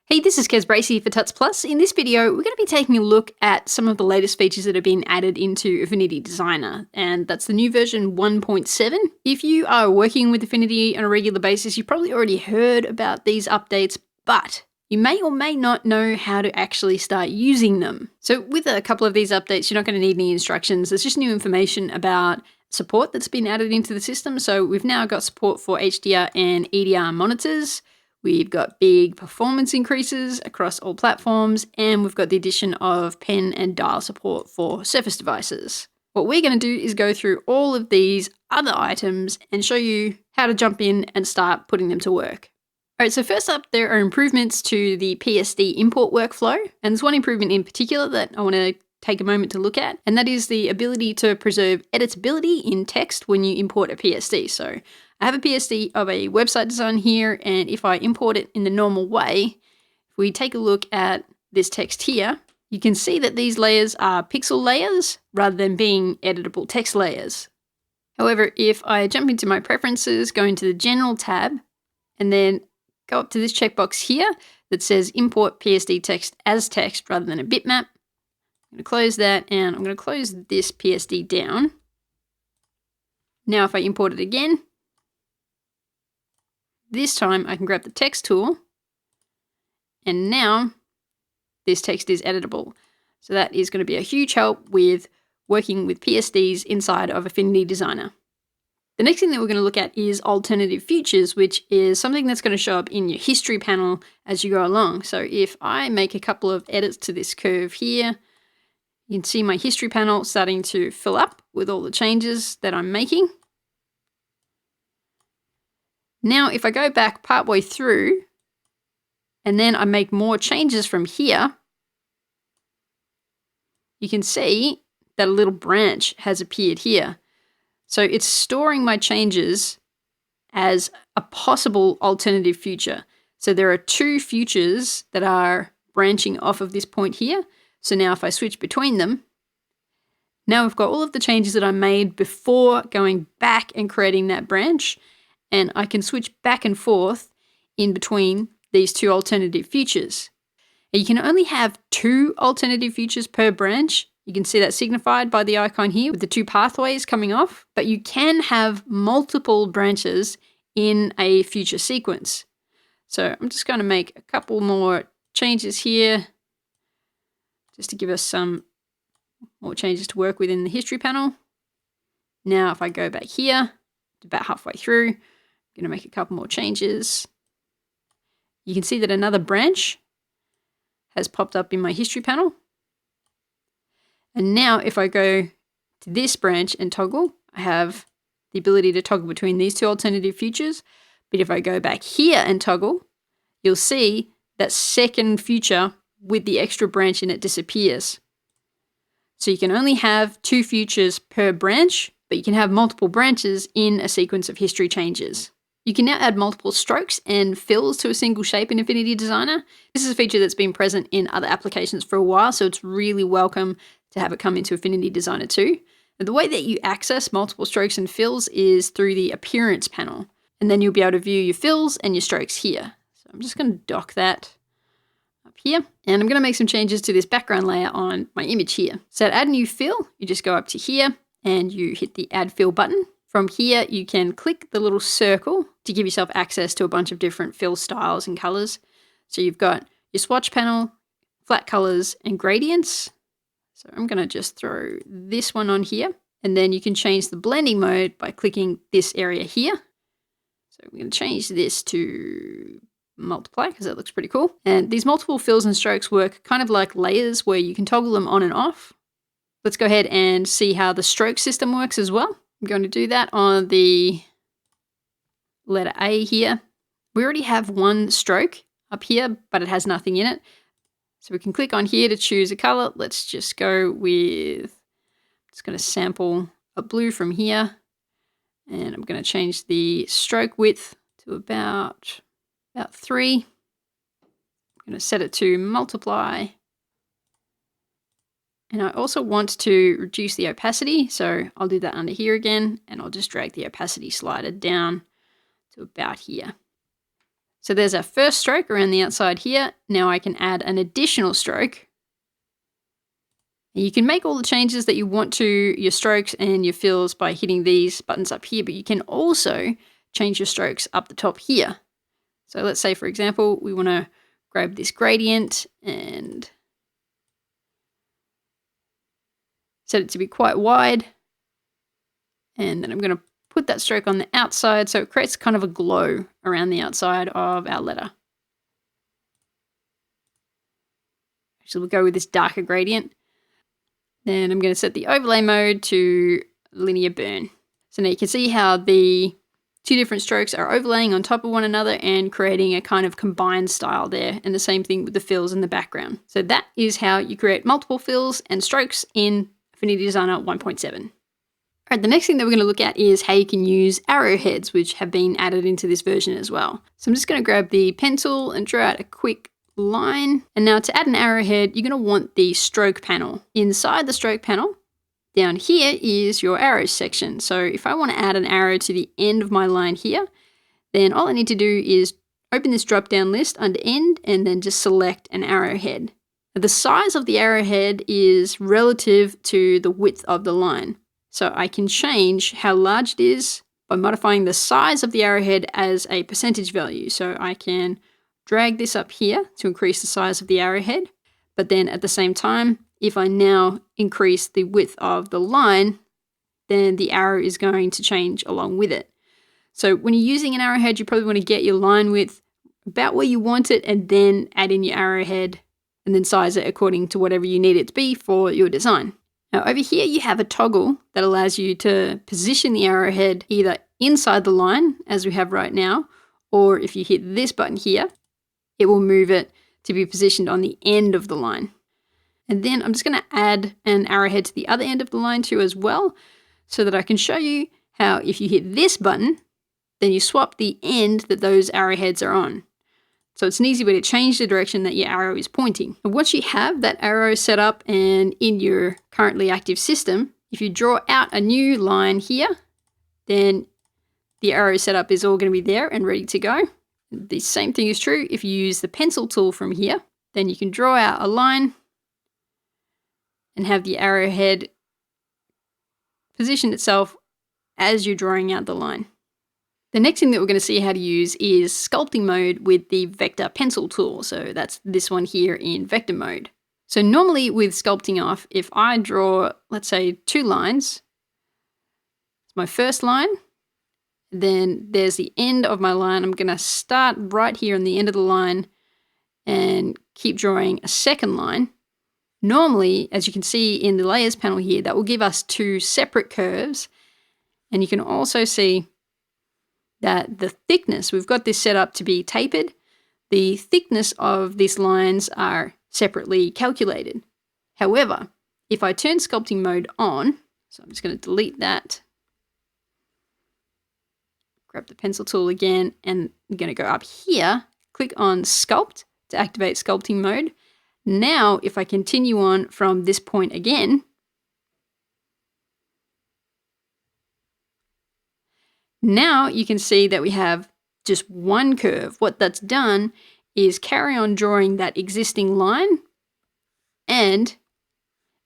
Hey, this is Kez Bracey for Tuts Plus. In this video, we're going to be taking a look at some of the latest features that have been added into Affinity Designer, and that's the new version 1.7. If you are working with Affinity on a regular basis, you've probably already heard about these updates, but you may or may not know how to actually start using them. So with a couple of these updates, you're not going to need any instructions. There's just new information about support that's been added into the system. So we've now got support for HDR and EDR monitors. We've got big performance increases across all platforms, and we've got the addition of pen and dial support for Surface devices. What we're going to do is go through all of these other items and show you how to jump in and start putting them to work. All right, so first up, there are improvements to the PSD import workflow, and there's one improvement in particular that I want to take a moment to look at, and that is the ability to preserve editability in text when you import a PSD. So I have a PSD of a website design here, and if I import it in the normal way, if we take a look at this text here, you can see that these layers are pixel layers rather than being editable text layers. However, if I jump into my preferences, go into the General tab, and then go up to this checkbox here that says Import PSD text as text rather than a bitmap, I'm going to close that, and I'm going to close this PSD down. Now if I import it again, this time I can grab the text tool, and now this text is editable. So that is going to be a huge help with working with PSDs inside of Affinity Designer. The next thing that we're going to look at is alternative features, which is something that's going to show up in your history panel as you go along. So if I make a couple of edits to this curve here, you can see my history panel starting to fill up with all the changes that I'm making. Now, if I go back partway through, and then I make more changes from here, you can see that a little branch has appeared here. So it's storing my changes as a possible alternative future. So there are two futures that are branching off of this point here. So now if I switch between them, now we've got all of the changes that I made before going back and creating that branch, and I can switch back and forth in between these two alternative futures. And you can only have two alternative futures per branch. You can see that signified by the icon here with the two pathways coming off, but you can have multiple branches in a future sequence. So I'm just going to make a couple more changes here just to give us some more changes to work with in the history panel. Now if I go back here, about halfway through, I'm going to make a couple more changes. You can see that another branch has popped up in my history panel. And now if I go to this branch and toggle, I have the ability to toggle between these two alternative futures. But if I go back here and toggle, you'll see that second future with the extra branch in it disappears. So you can only have two futures per branch, but you can have multiple branches in a sequence of history changes. You can now add multiple strokes and fills to a single shape in Affinity Designer. This is a feature that's been present in other applications for a while, so it's really welcome to have it come into Affinity Designer too. And the way that you access multiple strokes and fills is through the Appearance panel, and then you'll be able to view your fills and your strokes here. So I'm just going to dock that up here, and I'm going to make some changes to this background layer on my image here. So to add a new fill, you just go up to here and you hit the Add Fill button. From here, you can click the little circle to give yourself access to a bunch of different fill styles and colors. So you've got your swatch panel, flat colors, and gradients. So I'm going to just throw this one on here, and then you can change the blending mode by clicking this area here. So we're going to change this to multiply because that looks pretty cool. And these multiple fills and strokes work kind of like layers where you can toggle them on and off. Let's go ahead and see how the stroke system works as well. I'm going to do that on the letter A here. We already have one stroke up here, but it has nothing in it. So we can click on here to choose a color. Let's just go with, I'm just going to sample a blue from here. And I'm going to change the stroke width to about 3. I'm going to set it to multiply. And I also want to reduce the opacity, so I'll do that under here again, and I'll just drag the opacity slider down to about here. So there's our first stroke around the outside here. Now I can add an additional stroke. You can make all the changes that you want to your strokes and your fills by hitting these buttons up here, but you can also change your strokes up the top here. So let's say, for example, we want to grab this gradient and set it to be quite wide. And then I'm going to put that stroke on the outside so it creates kind of a glow around the outside of our letter. So we'll go with this darker gradient. Then I'm going to set the overlay mode to linear burn. So now you can see how the two different strokes are overlaying on top of one another and creating a kind of combined style there. And the same thing with the fills in the background. So that is how you create multiple fills and strokes in Affinity Designer 1.7. All right, the next thing that we're going to look at is how you can use arrowheads, which have been added into this version as well. So I'm just going to grab the pen tool and draw out a quick line. And now to add an arrowhead, you're going to want the stroke panel. Inside the stroke panel, down here is your arrows section. So if I want to add an arrow to the end of my line here, then all I need to do is open this drop-down list under end and then just select an arrowhead. The size of the arrowhead is relative to the width of the line. So I can change how large it is by modifying the size of the arrowhead as a percentage value. So I can drag this up here to increase the size of the arrowhead. But then at the same time, if I now increase the width of the line, then the arrow is going to change along with it. So when you're using an arrowhead, you probably want to get your line width about where you want it and then add in your arrowhead and then size it according to whatever you need it to be for your design. Now over here you have a toggle that allows you to position the arrowhead either inside the line as we have right now, or if you hit this button here, it will move it to be positioned on the end of the line. And then I'm just going to add an arrowhead to the other end of the line too as well, so that I can show you how if you hit this button, then you swap the end that those arrowheads are on. So it's an easy way to change the direction that your arrow is pointing. And once you have that arrow set up and in your currently active system, if you draw out a new line here, then the arrow setup is all going to be there and ready to go. The same thing is true if you use the pencil tool from here. Then you can draw out a line and have the arrowhead position itself as you're drawing out the line. The next thing that we're going to see how to use is sculpting mode with the vector pencil tool. So that's this one here in vector mode. So normally with sculpting off, if I draw, let's say 2 lines, it's my first line, then there's the end of my line. I'm going to start right here on the end of the line and keep drawing a second line. Normally, as you can see in the layers panel here, that will give us 2 separate curves. And you can also see that the thickness, we've got this set up to be tapered. The thickness of these lines are separately calculated. However, if I turn sculpting mode on, so I'm just going to delete that, grab the pencil tool again, and I'm going to go up here, click on sculpt to activate sculpting mode. Now, if I continue on from this point again, now you can see that we have just one curve. What that's done is carry on drawing that existing line, and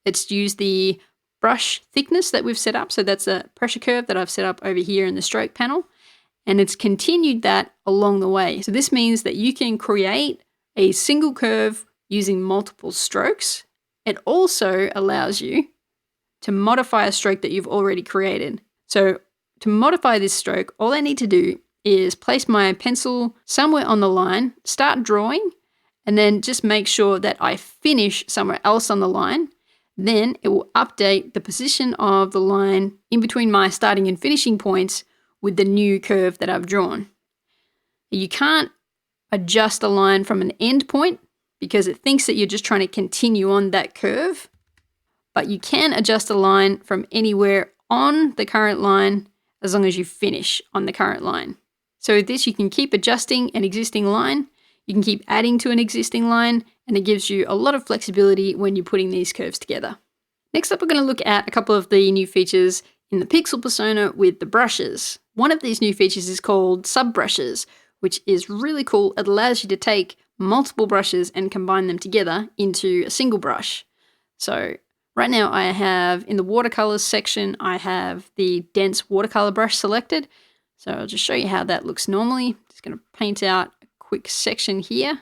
it's used the brush thickness that we've set up. So that's a pressure curve that I've set up over here in the stroke panel, and it's continued that along the way. So this means that you can create a single curve using multiple strokes. It also allows you to modify a stroke that you've already created. So to modify this stroke, all I need to do is place my pencil somewhere on the line, start drawing, and then just make sure that I finish somewhere else on the line. Then it will update the position of the line in between my starting and finishing points with the new curve that I've drawn. You can't adjust a line from an end point because it thinks that you're just trying to continue on that curve, but you can adjust a line from anywhere on the current line as long as you finish on the current line. So with this, you can keep adjusting an existing line, you can keep adding to an existing line, and it gives you a lot of flexibility when you're putting these curves together. Next up, we're going to look at a couple of the new features in the pixel persona with the brushes. One of these new features is called sub brushes, which is really cool. It allows you to take multiple brushes and combine them together into a single brush. So right now I have, in the watercolors section, I have the dense watercolor brush selected. So I'll just show you how that looks normally. Just going to paint out a quick section here.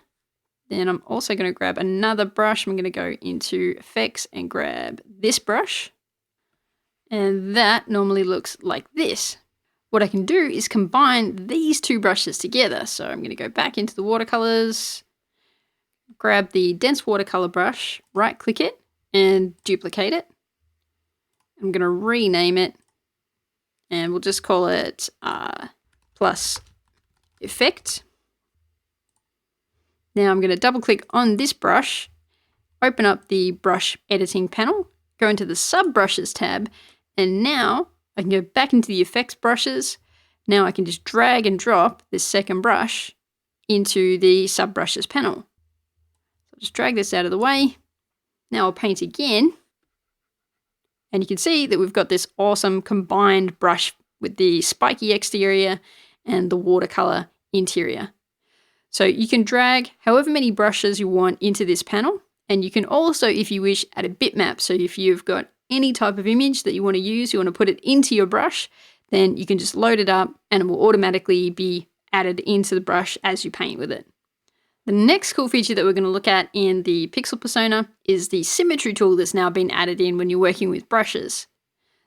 Then I'm also going to grab another brush. I'm going to go into effects and grab this brush. And that normally looks like this. What I can do is combine these two brushes together. So I'm going to go back into the watercolors, grab the dense watercolor brush, right click it and duplicate it. I'm going to rename it and we'll just call it plus effect. Now I'm going to double click on this brush, open up the brush editing panel, go into the sub brushes tab, and now I can go back into the effects brushes. Now I can just drag and drop this second brush into the sub brushes panel. So I'll just drag this out of the way. Now I'll paint again. And you can see that we've got this awesome combined brush with the spiky exterior and the watercolor interior. So you can drag however many brushes you want into this panel. And you can also, if you wish, add a bitmap. So if you've got any type of image that you want to use, you want to put it into your brush, then you can just load it up and it will automatically be added into the brush as you paint with it. The next cool feature that we're going to look at in the pixel persona is the Symmetry Tool that's now been added in when you're working with brushes.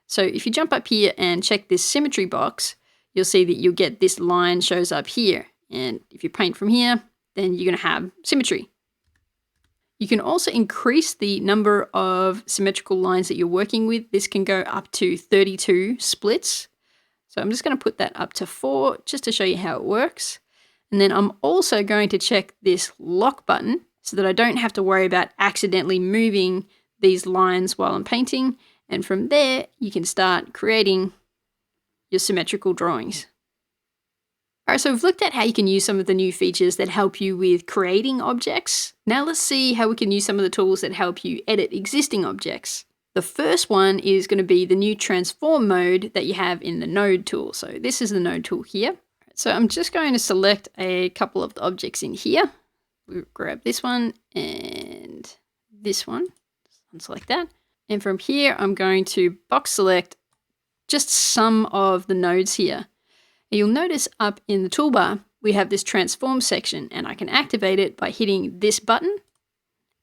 So if you jump up here and check this symmetry box, you'll see that you'll get this line shows up here. And if you paint from here, then you're going to have symmetry. You can also increase the number of symmetrical lines that you're working with. This can go up to 32 splits. So I'm just going to put that up to 4 just to show you how it works. And then I'm also going to check this lock button so that I don't have to worry about accidentally moving these lines while I'm painting. And from there, you can start creating your symmetrical drawings. All right, so we've looked at how you can use some of the new features that help you with creating objects. Now let's see how we can use some of the tools that help you edit existing objects. The first one is going to be the new transform mode that you have in the node tool. So this is the node tool here. So I'm just going to select a couple of the objects in here. We'll grab this one and this one. Select that. And from here, I'm going to box select just some of the nodes here. And you'll notice up in the toolbar, we have this transform section and I can activate it by hitting this button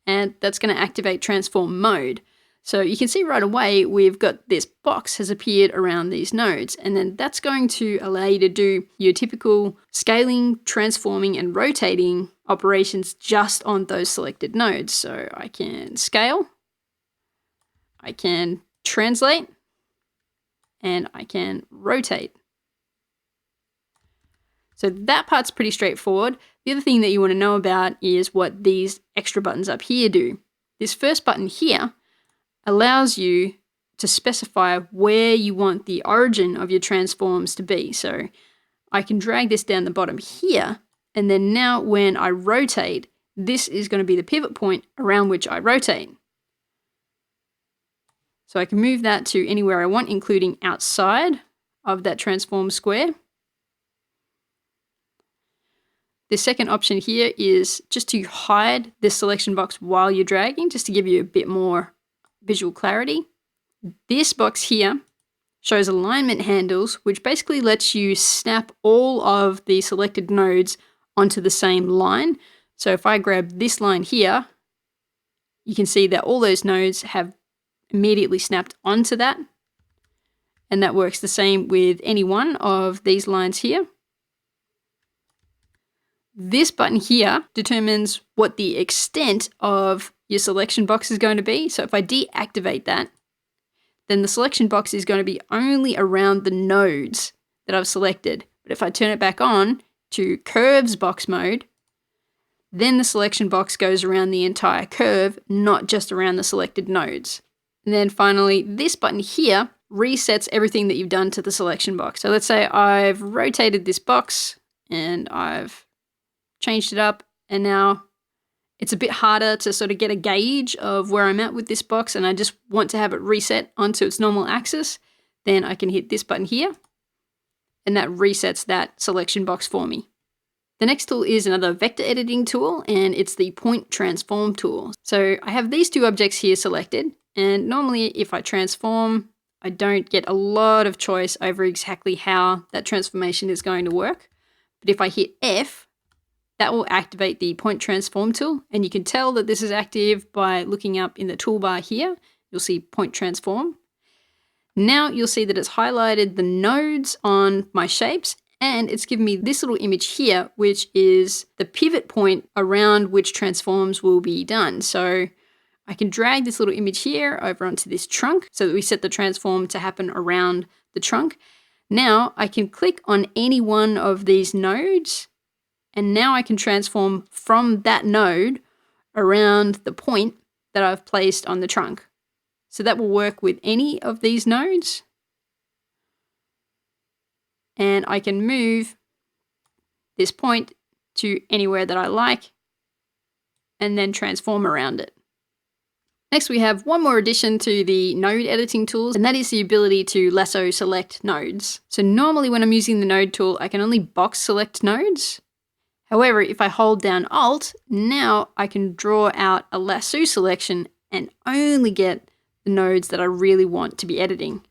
and that's going to activate transform mode. So you can see right away, we've got this box has appeared around these nodes and then that's going to allow you to do your typical scaling, transforming and rotating operations just on those selected nodes. So I can scale, I can translate, and I can rotate. So that part's pretty straightforward. The other thing that you want to know about is what these extra buttons up here do. This first button here allows you to specify where you want the origin of your transforms to be. So I can drag this down the bottom here, and then now when I rotate, this is going to be the pivot point around which I rotate. So I can move that to anywhere I want, including outside of that transform square. The second option here is just to hide this selection box while you're dragging, just to give you a bit more visual clarity. This box here shows alignment handles, which basically lets you snap all of the selected nodes onto the same line. So if I grab this line here, you can see that all those nodes have immediately snapped onto that. And that works the same with any one of these lines here. This button here determines what the extent of your selection box is going to be. So if I deactivate that, then the selection box is going to be only around the nodes that I've selected. But if I turn it back on to curves box mode, then the selection box goes around the entire curve, not just around the selected nodes. And then finally, this button here resets everything that you've done to the selection box. So let's say I've rotated this box and I've changed it up, and now it's a bit harder to sort of get a gauge of where I'm at with this box, and I just want to have it reset onto its normal axis. Then I can hit this button here, and that resets that selection box for me. The next tool is another vector editing tool, and it's the point transform tool. So I have these two objects here selected, and normally if I transform, I don't get a lot of choice over exactly how that transformation is going to work. But if I hit F, that will activate the point transform tool, and you can tell that this is active by looking up in the toolbar here. You'll see point transform. Now you'll see that it's highlighted the nodes on my shapes, and it's given me this little image here, which is the pivot point around which transforms will be done. So I can drag this little image here over onto this trunk so that we set the transform to happen around the trunk. Now I can click on any one of these nodes, and now I can transform from that node around the point that I've placed on the trunk. So that will work with any of these nodes. And I can move this point to anywhere that I like and then transform around it. Next, we have one more addition to the node editing tools, and that is the ability to lasso select nodes. So normally when I'm using the node tool, I can only box select nodes. However, if I hold down Alt, now I can draw out a lasso selection and only get the nodes that I really want to be editing.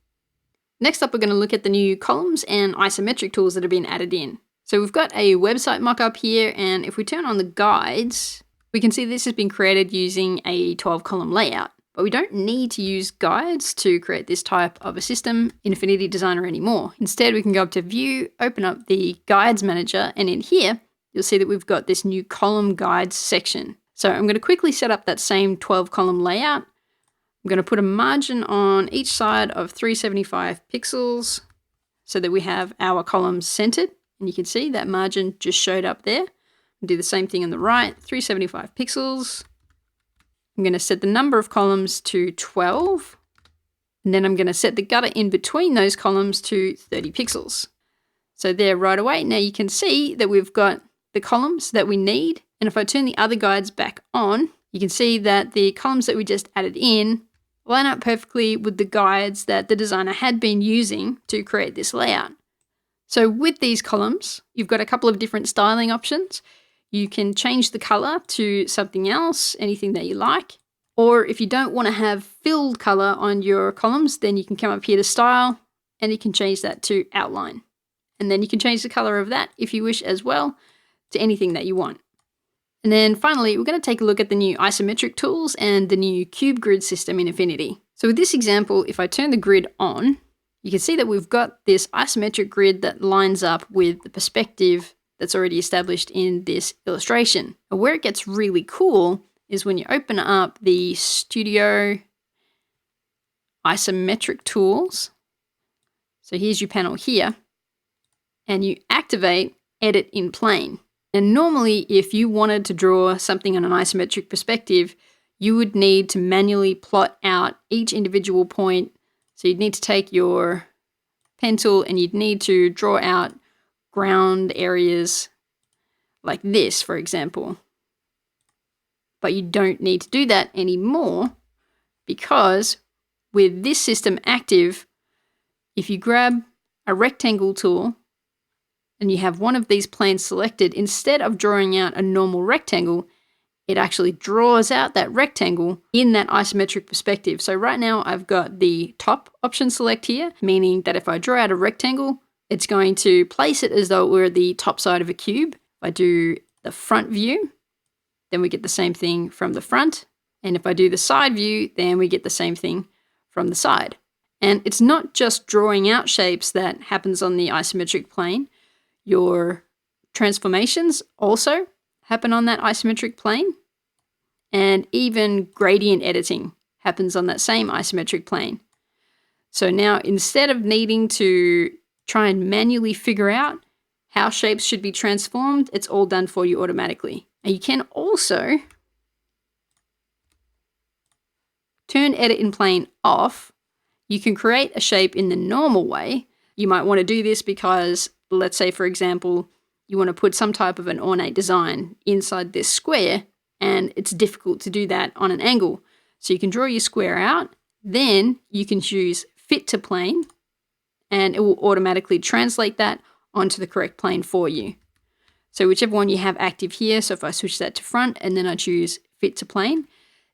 Next up, we're going to look at the new columns and isometric tools that have been added in. So we've got a website mockup here, and if we turn on the guides, we can see this has been created using a 12-column layout. But we don't need to use guides to create this type of a system in Affinity Designer anymore. Instead, we can go up to View, open up the Guides Manager, and in here, you'll see that we've got this new column guides section. So I'm going to quickly set up that same 12-column layout. I'm going to put a margin on each side of 375 pixels so that we have our columns centered. And you can see that margin just showed up there. I'll do the same thing on the right, 375 pixels. I'm going to set the number of columns to 12. And then I'm going to set the gutter in between those columns to 30 pixels. So there right away, now you can see that we've got the columns that we need. And if I turn the other guides back on, you can see that the columns that we just added in line up perfectly with the guides that the designer had been using to create this layout. So with these columns, you've got a couple of different styling options. You can change the color to something else, anything that you like. Or if you don't want to have filled color on your columns, then you can come up here to style and you can change that to outline. And then you can change the color of that if you wish as well to anything that you want. And then finally, we're going to take a look at the new isometric tools and the new cube grid system in Affinity. So with this example, if I turn the grid on, you can see that we've got this isometric grid that lines up with the perspective that's already established in this illustration. But where it gets really cool is when you open up the Studio Isometric Tools. So here's your panel here, and you activate Edit in Plane. And normally, if you wanted to draw something on an isometric perspective, you would need to manually plot out each individual point. So you'd need to take your pen tool and you'd need to draw out ground areas like this, for example. But you don't need to do that anymore because with this system active, if you grab a rectangle tool and you have one of these planes selected, instead of drawing out a normal rectangle, it actually draws out that rectangle in that isometric perspective. So right now I've got the top option select here, meaning that if I draw out a rectangle, it's going to place it as though it were the top side of a cube. If I do the front view, then we get the same thing from the front. And if I do the side view, then we get the same thing from the side. And it's not just drawing out shapes that happens on the isometric plane. Your transformations also happen on that isometric plane, and even gradient editing happens on that same isometric plane. So now instead of needing to try and manually figure out how shapes should be transformed, it's all done for you automatically. And you can also turn Edit in Plane off. You can create a shape in the normal way. You might want to do this because, let's say, for example, you want to put some type of an ornate design inside this square, and it's difficult to do that on an angle. So you can draw your square out, then you can choose Fit to Plane, and it will automatically translate that onto the correct plane for you. So whichever one you have active here, so if I switch that to front and then I choose fit to plane,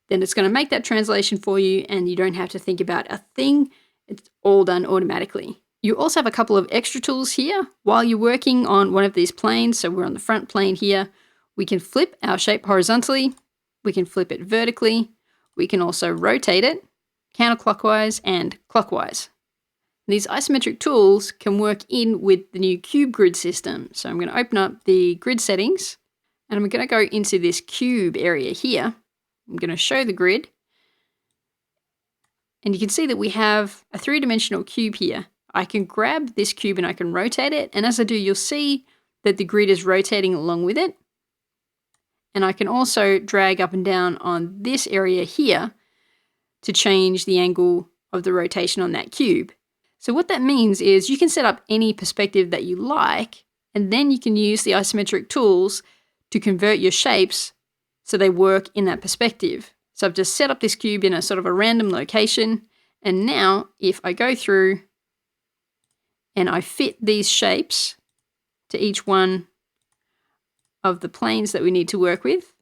then it's going to make that translation for you and you don't have to think about a thing. It's all done automatically. You also have a couple of extra tools here while you're working on one of these planes. So we're on the front plane here. We can flip our shape horizontally. We can flip it vertically. We can also rotate it counterclockwise and clockwise. These isometric tools can work in with the new cube grid system. So I'm going to open up the grid settings and I'm going to go into this cube area here. I'm going to show the grid. And you can see that we have a three-dimensional cube here. I can grab this cube and I can rotate it. And as I do, you'll see that the grid is rotating along with it. And I can also drag up and down on this area here to change the angle of the rotation on that cube. So what that means is you can set up any perspective that you like, and then you can use the isometric tools to convert your shapes so they work in that perspective. So I've just set up this cube in a sort of a random location. And now if I go through and I fit these shapes to each one of the planes that we need to work with,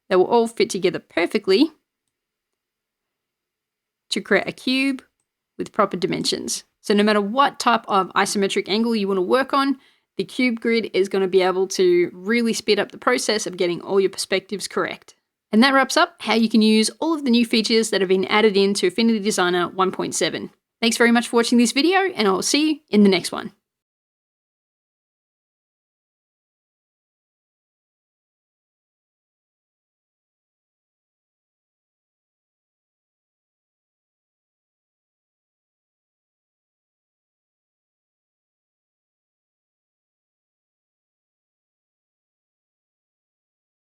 they will all fit together perfectly to create a cube with proper dimensions. So no matter what type of isometric angle you want to work on, the cube grid is going to be able to really speed up the process of getting all your perspectives correct. And that wraps up how you can use all of the new features that have been added into Affinity Designer 1.7. Thanks very much for watching this video, and I'll see you in the next one.